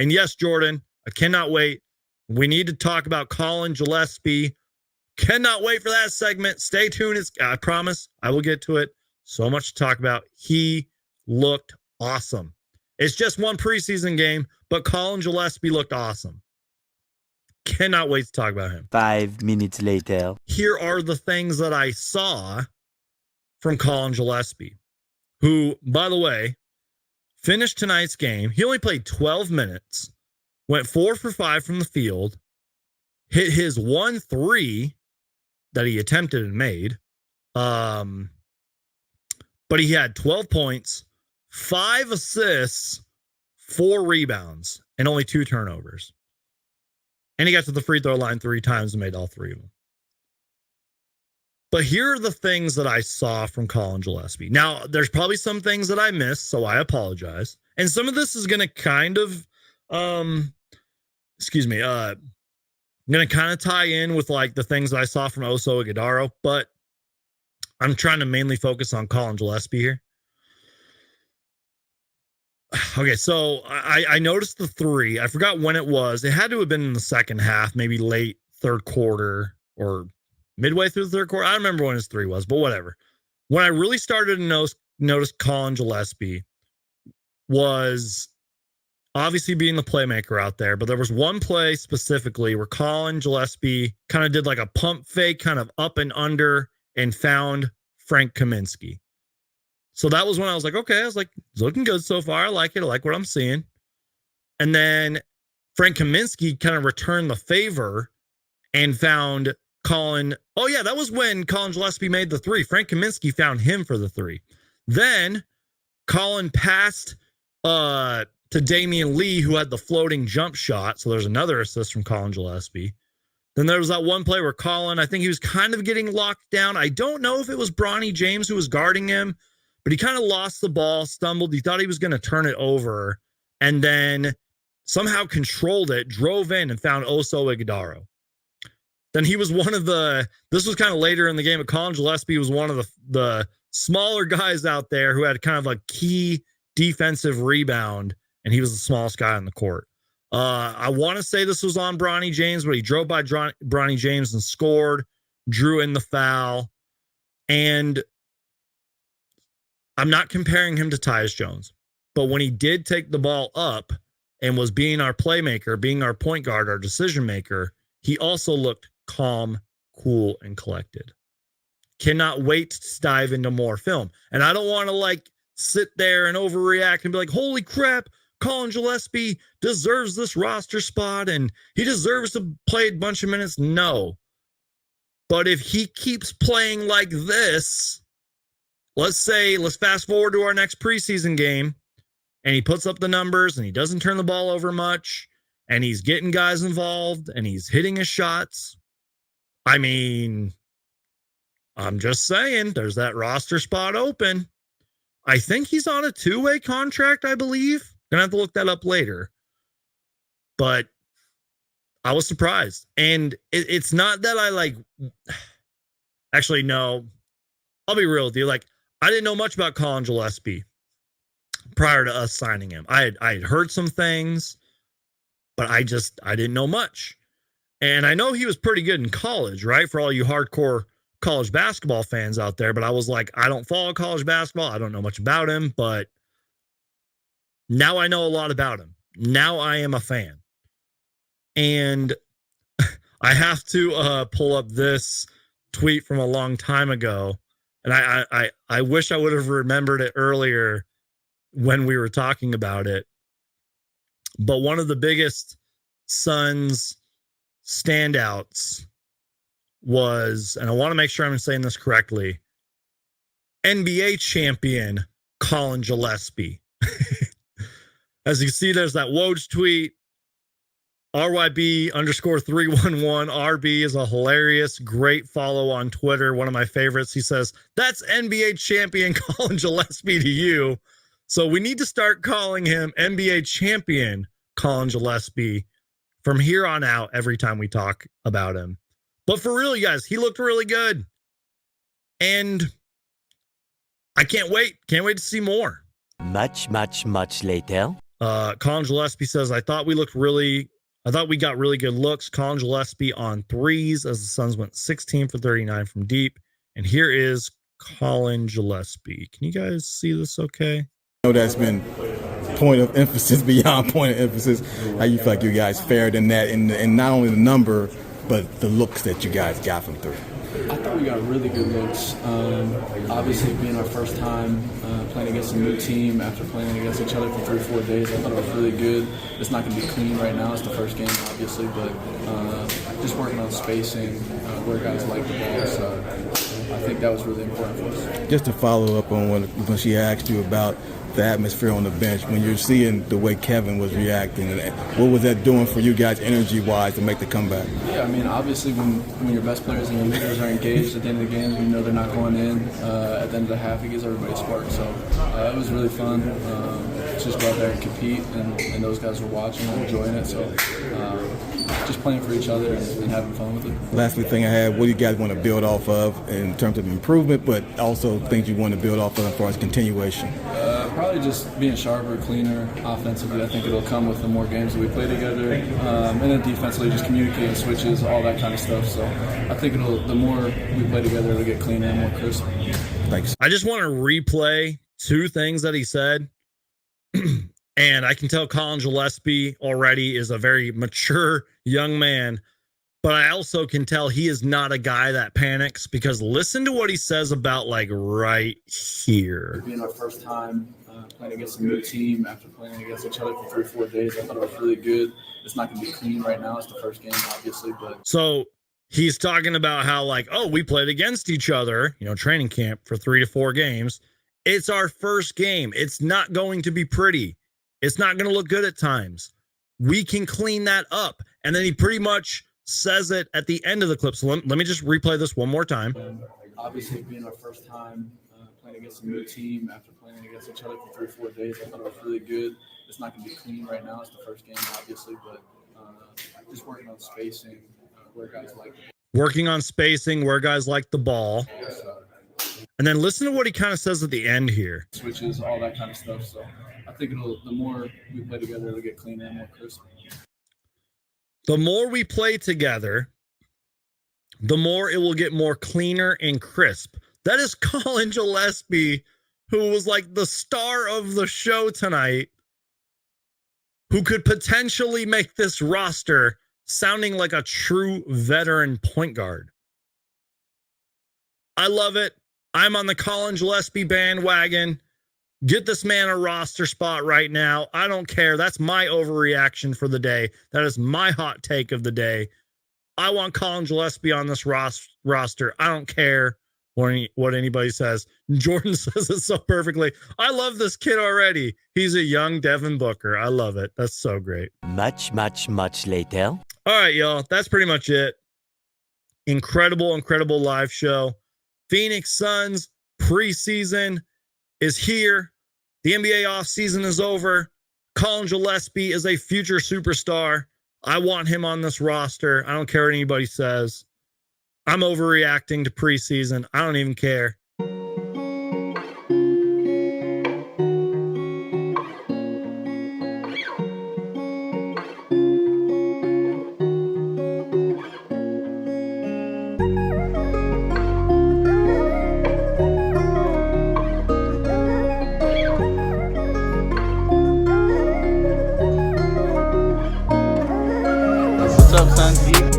And yes, Jordan, I cannot wait. We need to talk about Collin Gillespie. Cannot wait for that segment. Stay tuned. I promise I will get to it. So much to talk about. He looked awesome. It's just one preseason game, but Collin Gillespie looked awesome. Cannot wait to talk about him. 5 minutes later. Here are the things that I saw from Collin Gillespie, who, by the way, finished tonight's game. He only played 12 minutes, went 4 for 5 from the field, hit his 1-3 that he attempted and made. But he had 12 points, 5 assists, 4 rebounds, and only 2 turnovers. And he got to the free throw line 3 times and made all 3 of them. But here are the things that I saw from Collin Gillespie. Now, there's probably some things that I missed, so I apologize. And some of this is going to kind of, going to kind of tie in with like the things that I saw from Oso Ighodaro, but I'm trying to mainly focus on Collin Gillespie here. Okay, so I noticed the 3. I forgot when it was. It had to have been in the second half, maybe late third quarter or midway through the third quarter. I don't remember when his 3 was, but whatever. When I really started to notice Collin Gillespie was obviously being the playmaker out there, but there was one play specifically where Collin Gillespie kind of did like a pump fake, kind of up and under, and found Frank Kaminsky. So that was when I was like, okay, I was like, it's looking good so far. I like it. I like what I'm seeing. And then Frank Kaminsky kind of returned the favor and found Collin. Oh, yeah, that was when Collin Gillespie made the 3. Frank Kaminsky found him for the 3. Then Collin passed to Damian Lee, who had the floating jump shot. So there's another assist from Collin Gillespie. Then there was that one play where Collin, I think he was kind of getting locked down. I don't know if it was Bronny James who was guarding him, but he kind of lost the ball, stumbled. He thought he was going to turn it over, and then somehow controlled it, drove in, and found Oso Ighodaro. Then he was one of this was kind of later in the game, but Collin Gillespie was one of the smaller guys out there who had kind of a key defensive rebound, and he was the smallest guy on the court. I want to say this was on Bronny James, but he drove by Bronny James and scored, drew in the foul, and I'm not comparing him to Tyus Jones, but when he did take the ball up and was being our playmaker, being our point guard, our decision maker, he also looked calm, cool, and collected. Cannot wait to dive into more film. And I don't want to like sit there and overreact and be like, holy crap, Collin Gillespie deserves this roster spot and he deserves to play a bunch of minutes. No. But if he keeps playing like this, let's fast forward to our next preseason game, and he puts up the numbers and he doesn't turn the ball over much, and he's getting guys involved and he's hitting his shots. I mean, I'm just saying, there's that roster spot open. I think he's on a 2-way contract, I believe. Gonna have to look that up later. But I was surprised. And it's not that I like, actually, no, I'll be real with you. Like, I didn't know much about Collin Gillespie prior to us signing him. I had heard some things, but I didn't know much. And I know he was pretty good in college, right? For all you hardcore college basketball fans out there. But I was like, I don't follow college basketball. I don't know much about him, but now I know a lot about him. Now I am a fan. And I have to pull up this tweet from a long time ago. And I wish I would have remembered it earlier when we were talking about it. But one of the biggest Suns standouts was, and I want to make sure I'm saying this correctly, NBA champion Collin Gillespie. As you can see, there's that Woj tweet. RYB_311. RB is a hilarious, great follow on Twitter. One of my favorites. He says, that's NBA champion Collin Gillespie to you. So we need to start calling him NBA champion Collin Gillespie from here on out every time we talk about him. But for real, you guys, he looked really good. And I can't wait. Can't wait to see more. Much later. Collin Gillespie says, I thought we got really good looks. Collin Gillespie on threes as the Suns went 16 for 39 from deep. And here is Collin Gillespie. Can you guys see this okay? I know that's been point of emphasis beyond point of emphasis. How you feel like you guys fared in that, and not only the number, but the looks that you guys got from three? I thought we got really good looks. Obviously, being our first time playing against a new team after playing against each other for 3-4 days, I thought it was really good. It's not going to be clean right now. It's the first game, obviously, but just working on spacing, where guys like the ball. So I think that was really important for us. Just to follow up on when she asked you about the atmosphere on the bench, when you're seeing the way Kevin was reacting, what was that doing for you guys energy-wise to make the comeback? Yeah, I mean, obviously when your best players and your leaders are engaged at the end of the game, you know they're not going in. At the end of the half, it gives everybody a spark. So it was really fun. Just go out there and compete, and those guys were watching and enjoying it. So just playing for each other and having fun with it. Lastly, thing I had, what do you guys want to build off of in terms of improvement, but also things you want to build off of as far as continuation? Probably just being sharper, cleaner offensively. I think it'll come with the more games that we play together, and then defensively just communicating switches, all that kind of stuff. So I think the more we play together, it'll get cleaner and more crisp. Thanks. I just want to replay two things that he said. And I can tell Collin Gillespie already is a very mature young man, but I also can tell he is not a guy that panics, because listen to what he says about like right here. Being our first time playing against a new team after playing against each other for 3-4 days, I thought it was really good. It's not going to be clean right now. It's the first game, obviously, but so he's talking about how like, oh, we played against each other, training camp for 3 to 4 games. It's our first game. It's not going to be pretty. It's not going to look good at times. We can clean that up. And then he pretty much says it at the end of the clip. So let me just replay this one more time. Obviously, being our first time playing against a new team after playing against each other for 3-4 days, I thought it was really good. It's not going to be clean right now. It's the first game, obviously, but just working on spacing, where guys like it. Working on spacing, where guys like the ball. And then listen to what he kind of says at the end here. Switches, all that kind of stuff. So I think the more we play together, it'll get cleaner and more crisp. The more we play together, the more it will get more cleaner and crisp. That is Collin Gillespie, who was like the star of the show tonight, who could potentially make this roster sounding like a true veteran point guard. I love it. I'm on the Collin Gillespie bandwagon. Get this man a roster spot right now. I don't care. That's my overreaction for the day. That is my hot take of the day. I want Collin Gillespie on this roster. I don't care what anybody says. Jordan says it so perfectly. I love this kid already. He's a young Devin Booker. I love it. That's so great. Much later. All right, y'all. That's pretty much it. Incredible live show. Phoenix Suns preseason is here. The NBA offseason is over. Collin Gillespie is a future superstar. I want him on this roster. I don't care what anybody says. I'm overreacting to preseason. I don't even care. What's up, son?